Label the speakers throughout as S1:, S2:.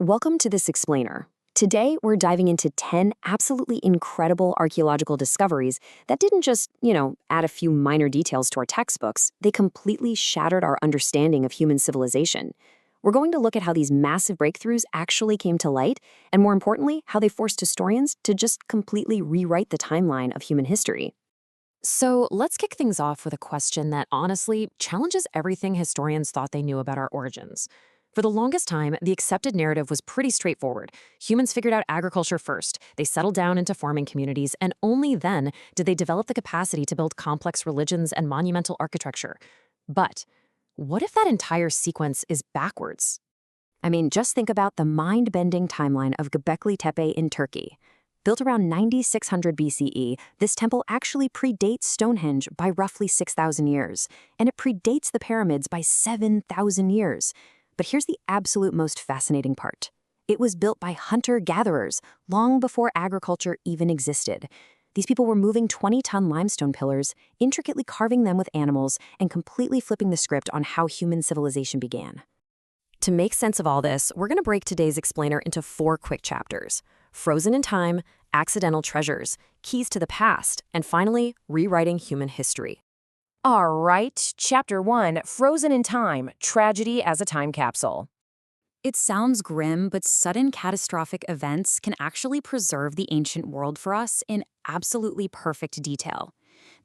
S1: Welcome to this explainer. Today, we're diving into 10 absolutely incredible archaeological discoveries that didn't just, add a few minor details to our textbooks. They completely shattered our understanding of human civilization. We're going to look at how these massive breakthroughs actually came to light, and more importantly, how they forced historians to just completely rewrite the timeline of human history.
S2: So let's kick things off with a question that honestly challenges everything historians thought they knew about our origins. For the longest time, the accepted narrative was pretty straightforward. Humans figured out agriculture first, they settled down into farming communities, and only then did they develop the capacity to build complex religions and monumental architecture. But what if that entire sequence is backwards?
S1: I mean, just think about the mind-bending timeline of Göbekli Tepe in Turkey. Built around 9600 BCE, this temple actually predates Stonehenge by roughly 6,000 years, and it predates the pyramids by 7,000 years. But here's the absolute most fascinating part. It was built by hunter-gatherers long before agriculture even existed. These people were moving 20-ton limestone pillars, intricately carving them with animals, and completely flipping the script on how human civilization began.
S2: To make sense of all this, we're going to break today's explainer into 4 quick chapters: Frozen in Time, Accidental Treasures, Keys to the Past, and finally, Rewriting Human History.
S3: All right, Chapter 1, Frozen in Time, Tragedy as a Time Capsule.
S4: It sounds grim, but sudden catastrophic events can actually preserve the ancient world for us in absolutely perfect detail.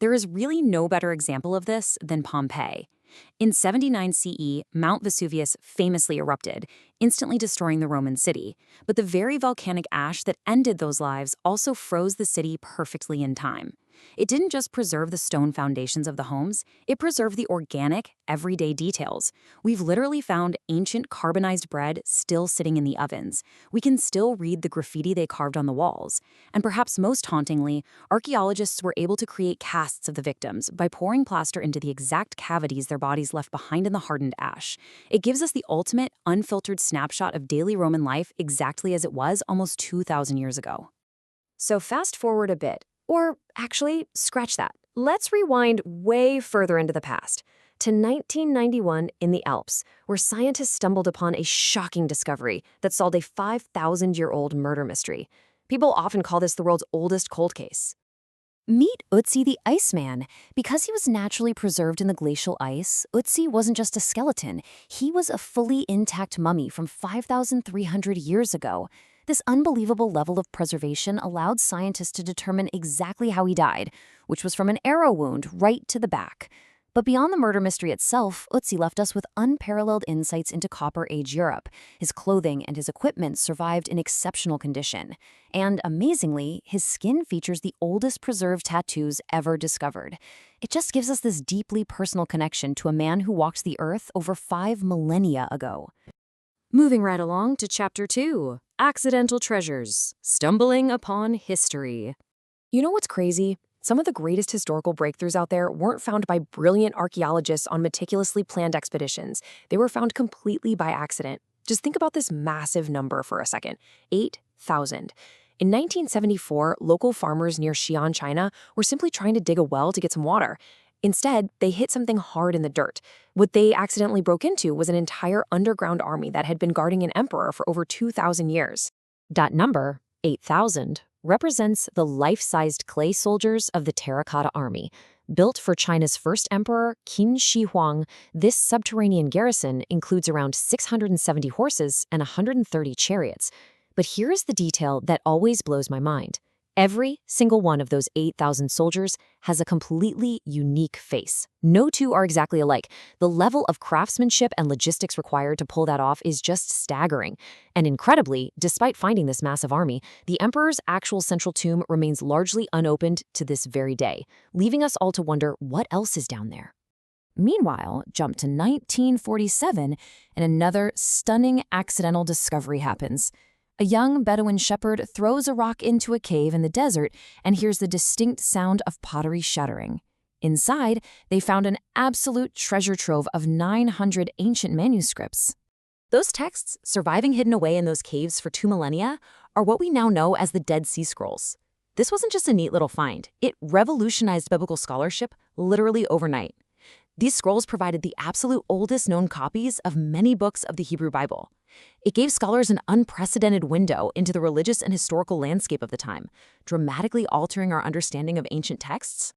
S4: There is really no better example of this than Pompeii. In 79 CE, Mount Vesuvius famously erupted, instantly destroying the Roman city. But the very volcanic ash that ended those lives also froze the city perfectly in time. It didn't just preserve the stone foundations of the homes, it preserved the organic, everyday details. We've literally found ancient carbonized bread still sitting in the ovens. We can still read the graffiti they carved on the walls. And perhaps most hauntingly, archaeologists were able to create casts of the victims by pouring plaster into the exact cavities their bodies left behind in the hardened ash. It gives us the ultimate, unfiltered snapshot of daily Roman life exactly as it was almost 2,000 years ago.
S1: So fast forward a bit. Or actually, scratch that. Let's rewind way further into the past, to 1991 in the Alps, where scientists stumbled upon a shocking discovery that solved a 5,000-year-old murder mystery. People often call this the world's oldest cold case.
S4: Meet Ötzi the Iceman. Because he was naturally preserved in the glacial ice, Ötzi wasn't just a skeleton. He was a fully intact mummy from 5,300 years ago. This unbelievable level of preservation allowed scientists to determine exactly how he died, which was from an arrow wound right to the back. But beyond the murder mystery itself, Ötzi left us with unparalleled insights into Copper Age Europe. His clothing and his equipment survived in exceptional condition. And amazingly, his skin features the oldest preserved tattoos ever discovered. It just gives us this deeply personal connection to a man who walked the earth over 5 millennia ago.
S2: Moving right along to Chapter 2, Accidental Treasures, Stumbling Upon History.
S1: You know what's crazy? Some of the greatest historical breakthroughs out there weren't found by brilliant archaeologists on meticulously planned expeditions. They were found completely by accident. Just think about this massive number for a second: 8,000. In 1974, local farmers near Xi'an, China, were simply trying to dig a well to get some water. Instead, they hit something hard in the dirt. What they accidentally broke into was an entire underground army that had been guarding an emperor for over 2,000 years.
S2: That number, 8,000, represents the life-sized clay soldiers of the Terracotta Army. Built for China's first emperor, Qin Shi Huang, this subterranean garrison includes around 670 horses and 130 chariots. But here is the detail that always blows my mind. Every single one of those 8,000 soldiers has a completely unique face. No two are exactly alike. The level of craftsmanship and logistics required to pull that off is just staggering. And incredibly, despite finding this massive army, the emperor's actual central tomb remains largely unopened to this very day, leaving us all to wonder what else is down there.
S4: Meanwhile, jump to 1947, and another stunning accidental discovery happens. A young Bedouin shepherd throws a rock into a cave in the desert and hears the distinct sound of pottery shattering. Inside, they found an absolute treasure trove of 900 ancient manuscripts.
S2: Those texts, surviving hidden away in those caves for 2 millennia, are what we now know as the Dead Sea Scrolls. This wasn't just a neat little find. It revolutionized biblical scholarship literally overnight. These scrolls provided the absolute oldest known copies of many books of the Hebrew Bible. It gave scholars an unprecedented window into the religious and historical landscape of the time, dramatically altering our understanding of ancient texts.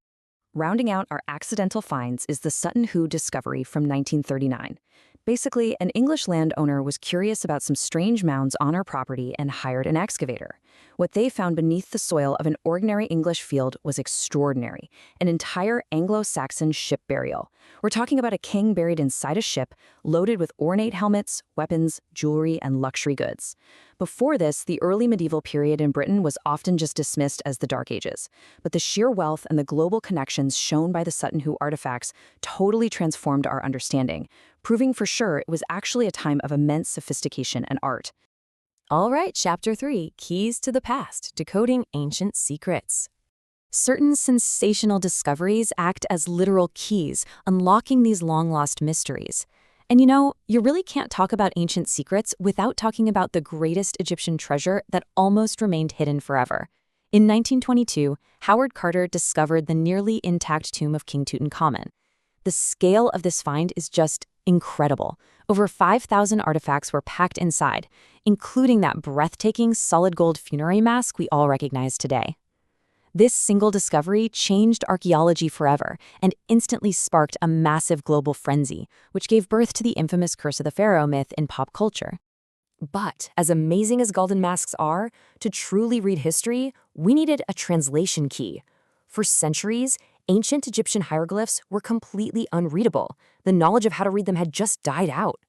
S4: Rounding out our accidental finds is the Sutton Hoo discovery from 1939. Basically, an English landowner was curious about some strange mounds on her property and hired an excavator. What they found beneath the soil of an ordinary English field was extraordinary, an entire Anglo-Saxon ship burial. We're talking about a king buried inside a ship, loaded with ornate helmets, weapons, jewelry, and luxury goods. Before this, the early medieval period in Britain was often just dismissed as the Dark Ages. But the sheer wealth and the global connections shown by the Sutton Hoo artifacts totally transformed our understanding, proving for sure it was actually a time of immense sophistication and art.
S3: All right, Chapter 3, Keys to the Past, Decoding Ancient Secrets.
S2: Certain sensational discoveries act as literal keys, unlocking these long-lost mysteries. And you really can't talk about ancient secrets without talking about the greatest Egyptian treasure that almost remained hidden forever. In 1922, Howard Carter discovered the nearly intact tomb of King Tutankhamun. The scale of this find is just incredible. Over 5,000 artifacts were packed inside, including that breathtaking solid gold funerary mask we all recognize today. This single discovery changed archaeology forever and instantly sparked a massive global frenzy, which gave birth to the infamous Curse of the Pharaoh myth in pop culture.
S3: But as amazing as golden masks are, to truly read history, we needed a translation key. For centuries, ancient Egyptian hieroglyphs were completely unreadable. The knowledge of how to read them had just died out.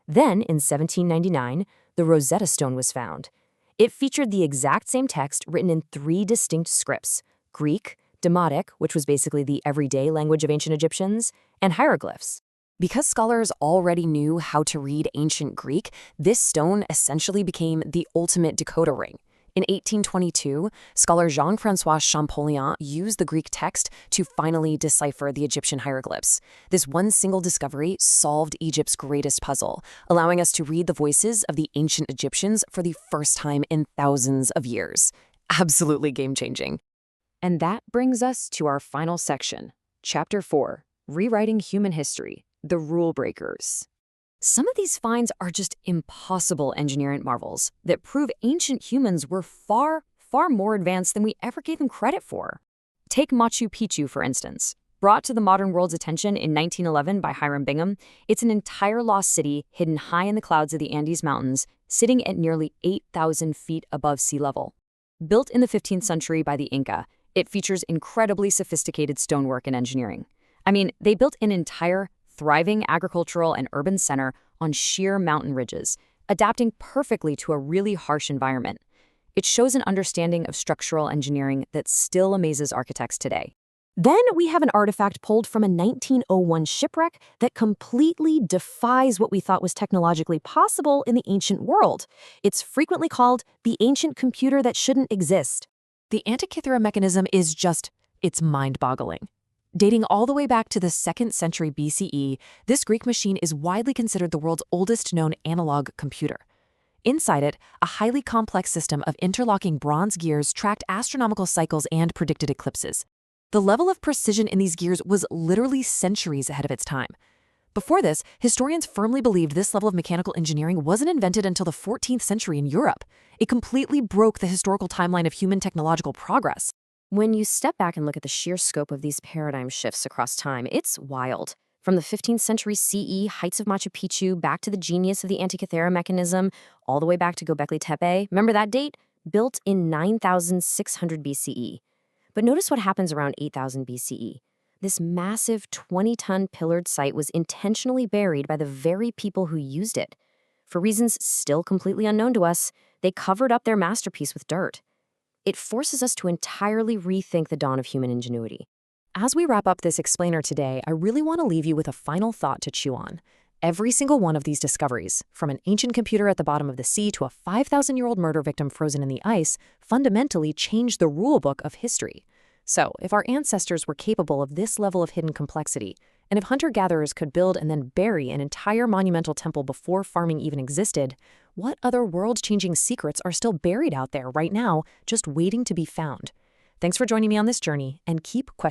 S3: Then, in 1799, the Rosetta Stone was found. It featured the exact same text written in 3 distinct scripts: Greek, Demotic, which was basically the everyday language of ancient Egyptians, and hieroglyphs. Because scholars already knew how to read ancient Greek, this stone essentially became the ultimate decoder ring. In 1822, scholar Jean-François Champollion used the Greek text to finally decipher the Egyptian hieroglyphs. This one single discovery solved Egypt's greatest puzzle, allowing us to read the voices of the ancient Egyptians for the first time in thousands of years. Absolutely game-changing. And that brings us to our final section, Chapter 4, Rewriting Human History, the Rule Breakers. Some of these finds are just impossible engineering marvels that prove ancient humans were far, far more advanced than we ever gave them credit for. Take Machu Picchu, for instance. Brought to the modern world's attention in 1911 by Hiram Bingham, it's an entire lost city hidden high in the clouds of the Andes Mountains, sitting at nearly 8,000 feet above sea level. Built in the 15th century by the Inca, it features incredibly sophisticated stonework and engineering. I mean, they built an entire thriving agricultural and urban center on sheer mountain ridges, adapting perfectly to a really harsh environment. It shows an understanding of structural engineering that still amazes architects today. Then we have an artifact pulled from a 1901 shipwreck that completely defies what we thought was technologically possible in the ancient world. It's frequently called the ancient computer that shouldn't exist. The Antikythera Mechanism is it's mind-boggling. Dating all the way back to the 2nd century BCE, this Greek machine is widely considered the world's oldest known analog computer. Inside it, a highly complex system of interlocking bronze gears tracked astronomical cycles and predicted eclipses. The level of precision in these gears was literally centuries ahead of its time. Before this, historians firmly believed this level of mechanical engineering wasn't invented until the 14th century in Europe. It completely broke the historical timeline of human technological progress. When you step back and look at the sheer scope of these paradigm shifts across time, it's wild. From the 15th century CE heights of Machu Picchu back to the genius of the Antikythera Mechanism, all the way back to Göbekli Tepe, remember that date? Built in 9,600 BCE. But notice what happens around 8,000 BCE. This massive 20-ton pillared site was intentionally buried by the very people who used it. For reasons still completely unknown to us, they covered up their masterpiece with dirt. It forces us to entirely rethink the dawn of human ingenuity. As we wrap up this explainer today, I really want to leave you with a final thought to chew on. Every single one of these discoveries, from an ancient computer at the bottom of the sea to a 5,000-year-old murder victim frozen in the ice, fundamentally changed the rulebook of history. So, if our ancestors were capable of this level of hidden complexity, and if hunter-gatherers could build and then bury an entire monumental temple before farming even existed, what other world-changing secrets are still buried out there right now, just waiting to be found? Thanks for joining me on this journey, and keep questioning.